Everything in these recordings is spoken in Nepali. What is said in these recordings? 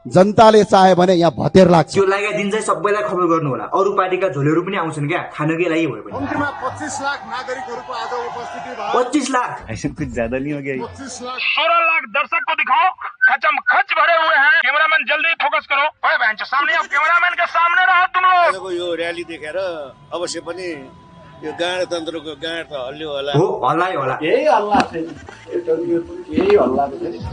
जनताले चाहे भने यहाँ भतेर लाग्छ। त्यो लागेको दिन चाहिँ सबैलाई खबर गर्नु होला। अरू पार्टीका झोलेहरू पनि आउँछन् क्या खानकै लागि भयो भने। 25 लाख नागरिकहरूको आज उपस्थिति भयो। 25 लाख ऐसे कुछ ज्यादा नहीं हो गया? 25 लाख 16 लाख दर्शक को दिखाओ, खचम खच भरे हुए हैं। कैमरामैन जल्दी फोकस करो। ओए बहन सामने आओ, कैमरामैन के सामने रहो तुम लोग। आजको यो र्याली देखेर अवश्य पनि यो गणतन्त्रको गाँड त हल्लियो होला। हो हल्लायो होला। यही हल्ला चाहिँ यही हल्ला चाहिँ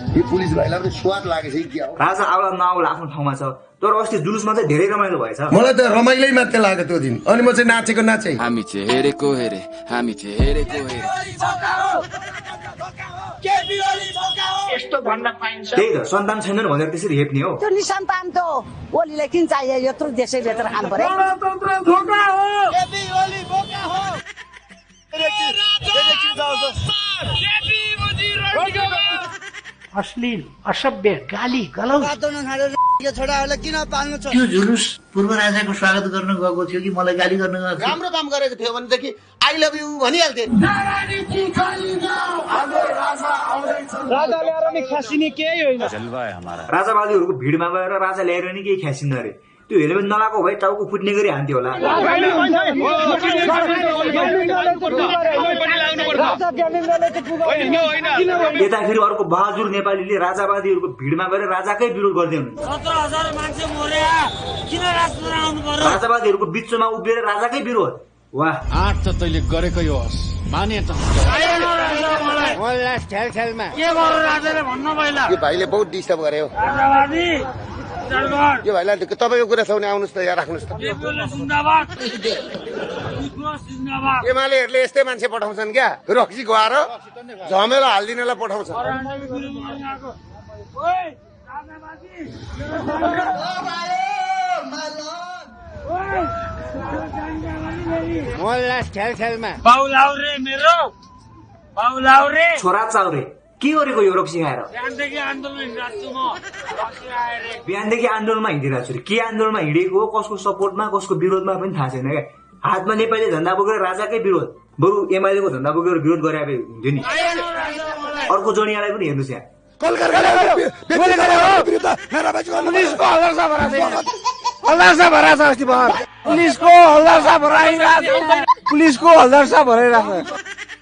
यो पुलिस भाइलाई पनि स्वाद लागेछ कि क्या हो? राजा आउला नआउला आफ्नो ठाउँमा छ, तर अस्ति जुलुसमा चाहिँ धेरै रमाइलो भएछ। मलाई त रमाइलै मात्रै लाग्यो त्यो दिन। अनि म चाहिँ नाचेको नाचै। हामी चाहिँ हेरेको हेरे, हामी चाहिँ हेरेको हेरे। यस्तो भन्न पाइन्छ। त्यही त सन्तान छैनन् भनेर त्यसरी हेप्ने हो। त्यो निसन्तान त ओलीले किन चाहियो? यत्रो देशैभित्र खानु पर्यो। गणतन्त्र धोका हो। अश्लील असभ्य गाली गलौज त्यो जुलुस पूर्व राजाको स्वागत गर्न गएको थियो कि मलाई गाली गर्न गएको थियो? राम्रो काम गरेको थियो भनेदेखि आई लभ यु भनिहाल्थे। राजा ल्याएर नि खासिने केही होइन। जलवा है हमारा। राजावादीहरूको भिडमा गएर राजा ल्याएर नि केही ख्यासिन्न अरे। त्यो हेलमेट नलाएको भए टाउको फुट्ने गरी हान्थ्यो होला। यता फेरि अर्को बहादुर नेपालीले राजावादीहरूको भिडमा गएर राजाकै विरोध गर्दै हुनुहुन्छ। 17,000 मान्छे मर्या, किन राजतन्त्र आउनु पर्यो? राजावादीहरूको बिचमा उभिएर राजाकै विरोध। वाह, आठ त तैले गरेकै होस् माने त। के गर्यो राजाले भन्नु पहिला। यो भाइले बहुत डिस्टर्ब गर्यो। राजावादी यो भाइलाई तपाईँको कुरा छ भने आउनुहोस् त यहाँ राख्नुहोस् त। जिन्दाबाद। जिन्दाबाद। एमालेहरूले यस्तै मान्छे पठाउँछन् क्या, रक्सी खुवाएर झमेला हालिदिनलाई पठाउँछ। बाउलाउ रे मेरो बाउलाउ रे। छोरा चाउरे के गरेको यो रक्सी खाएर? बिहानदेखि आन्दोलन हिँडिरहेको छु म। रक्सी आएर बिहानदेखि आन्दोलनमा हिँडिरहेको छु। के आन्दोलनमा हिँडेको हो, कसको सपोर्टमा कसको विरोधमा पनि थाहा छैन क्या। हातमा नेपाली झण्डा बोकेर राजाकै विरोध, बरु एमालेको झण्डा बोकेर विरोध गरे हुन्थ्यो नि। अर्को जोडियालाई पनि हेर्नुहोस् यहाँ। पुलिसको हल्दार भराइरहेको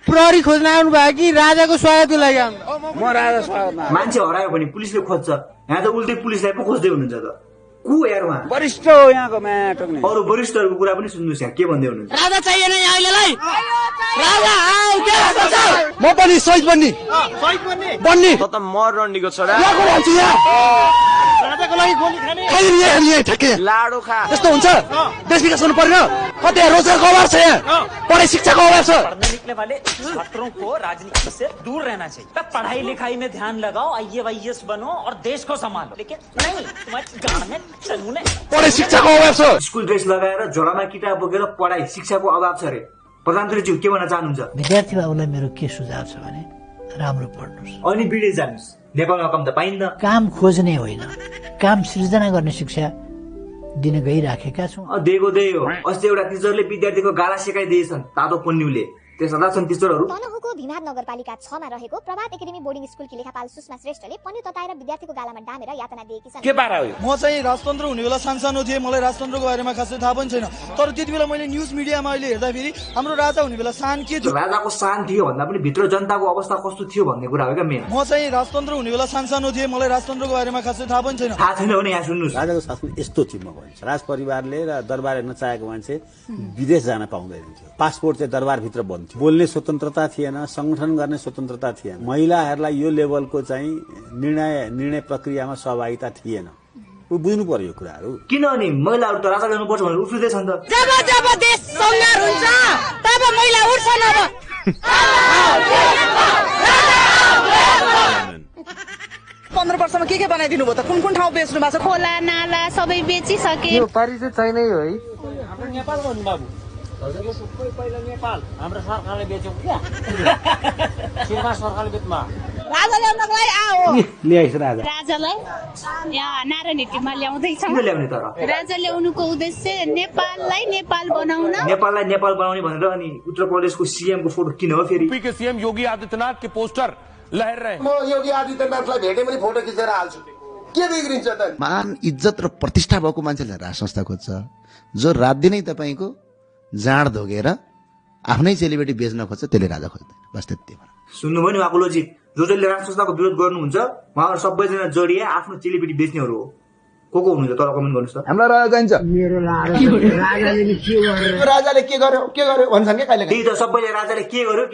प्रहरी खोज्न आउनु भयो कि राजाको स्वागतको लागि आउनु? म राजा स्वागतमा। मान्छे हरायो भने पुलिसले खोज्छ, यहाँ त उल्टै पुलिसलाई पो खोज्दै हुनुहुन्छ त। को यार उहाँ? वरिष्ठ हो यहाँको म्याटोक्ने। अरू वरिष्ठहरूको कुरा पनि सुन्नुहोस् यहाँ के भन्दै हुनुहुन्छ। राजा चाहिएन अहिलेलाई। राजा आऊ के म पनि शहीद बन्ने बन्ने त मर रन्डीको छोरा राजाको लागि गोली खाने ठ्याक्कै लाडो खा। यस्तो हुन्छ? देश विकास गर्नु पर्ने। कतै रोजगारको अभाव छ, यहाँ पढाइ शिक्षाको अभाव छ। पढ़ने लिखने वाले छात्रों को राजनीति से दूर रहना चाहिए। तब पढ़ाई लिखाई में ध्यान लगाओ, IAS बनो और देश को संभालो। लेकिन नहीं, तुम्हारे गाँव में चलूने पढाइ शिक्षाको अभाव छ। स्कुल ड्रेस लगाएर झोलामा किताब बोकेर पढाइ शिक्षाको अभाव छ अरे। प्रधानमन्त्रीज्यू के भन्न चाहनुहुन्छ? विद्यार्थी बाबुलाई मेरो के सुझाव छ भने राम्रो पढ्नुहोस् अनि विदेश जानुहोस्। नेपालमा कम त पाइन्न। काम खोज्ने होइन, काम सृजना गर्ने शिक्षा दिन गइराखेका छौँ। दिएको त्यही हो। अस्ति एउटा टिचरले विद्यार्थीको गाला सिकाइदिएछन् तातो पन्युले। त्यसमा छन् टिचरहरू। तनहुको भिमाद नगरपालिका 6 मा रहेको प्रभात एकाडेमी बोर्डिङ स्कुलकी लेखापाल सुषमा श्रेष्ठले पन्यु तताएर विद्यार्थीको गालामा डामेर यातना दिएकी छन्। के पारा हो? म चाहिँ राजतन्त्र हुने बेला सानसानो थिएँ, मलाई राजतन्त्रको बारेमा खासै थाहा पनि छैन। तर त्यति बेला मैले न्युज मिडियामा अहिले हेर्दाखेरि हाम्रो राजा हुने बेला सान के थियो? राजाको सान थियो भन्दा पनि भित्र जनताको अवस्था कस्तो थियो भन्ने कुरा हो क्या मेन। म चाहिँ राजतन्त्र हुने बेला सानसानो थिएँ, मलाई राजतन्त्रको बारेमा खासै थाहा पनि छैन। थाहा छैन भने यहाँ सुन्नुहोस्। राजाको शासन यस्तो थियो म भन्छ, राजपरिवारले र दरबारले नचाहेको मान्छे विदेश जान पाउँदैन थियो। पासपोर्ट चाहिँ दरबारभित्र बन्द थियो। बोल्ने स्वतन्त्रता थिएन, संगठन गर्ने स्वतन्त्रता थिएन। महिलाहरूलाई यो लेभलको चाहिँ निर्णय प्रक्रियामा सहभागिता थिएन। बुझ्नु पर्यो यो कुराहरू। किनभने महिलाहरू त राजा गर्नुपर्छ भनेर उफ्रिँदै छन् त। जब जब देश संहार हुन्छ तब महिला उठ्छन्। अब 15 वर्षमा के बनाइदिनु भयो त? कुन कुन ठाउँ बेच्नु भएको छ? खोला नाला सबै बेचिसके। यो पारी चाहिँ छैन है। हाम्रो नेपाल भन्नु बाबु हजुरले सबै पहिला नेपाल हाम्रो सरकारले बेच्यो क्या। सिरमा सरकारले बेच्मा राजा ल्याउनको लागि आओ ल्याइस राजा। राजालाई यहाँ नारायण हिटीमा ल्याउँदैछौँ। किन ल्याउने तर? राजा ल्याउनुको उद्देश्य नेपाललाई नेपाल बनाउन। नेपाललाई नेपाल बनाउने भनेर अनि उत्तर प्रदेशको सीएम को फोटो किन हो फेरि? यूपी के सीएम योगी आदित्यनाथ के पोस्टर लहर रहे म योगी आदित्यनाथलाई भेटे पनि फोटो खिचेर हाल्छु के बिग्रिन्छ त मान इज्जत र प्रतिष्ठा भएको मान्छेले राज संस्था खोज्छ जो रात दिनै तपाईँको जाँड धोगेर आफ्नै चेलीबेटी बेच्न खोज्छ त्यसले राजा खोज्दैन बस त्यति हो सुन्नुभयो नि उहाँको लोजिक जसले राज संस्थाको विरोध गर्नुहुन्छ उहाँहरू सबैजना जडिए आफ्नो चेलीबेटी बेच्नेहरू हो को हुनुहुन्छ तर कमेन्ट गर्नुहोस् त हामीलाई राजा चाहिन्छ मेरो राजाले के गर्यो राजाले के गर्यो भन्छन् के कहिले त्यही त सबैले राजाले के गर्यो